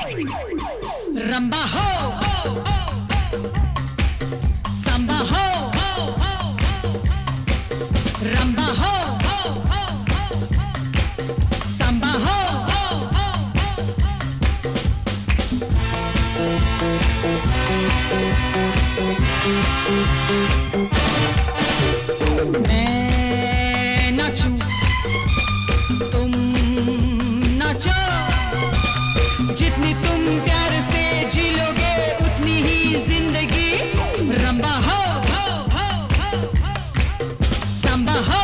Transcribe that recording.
रंबा हो सांबा हो रंबा हो सांबा हो। मैं नाचूं तुम नाचो, जितनी तुम प्यार से जी लोगे उतनी ही जिंदगी। रंबा हो सांबा हो।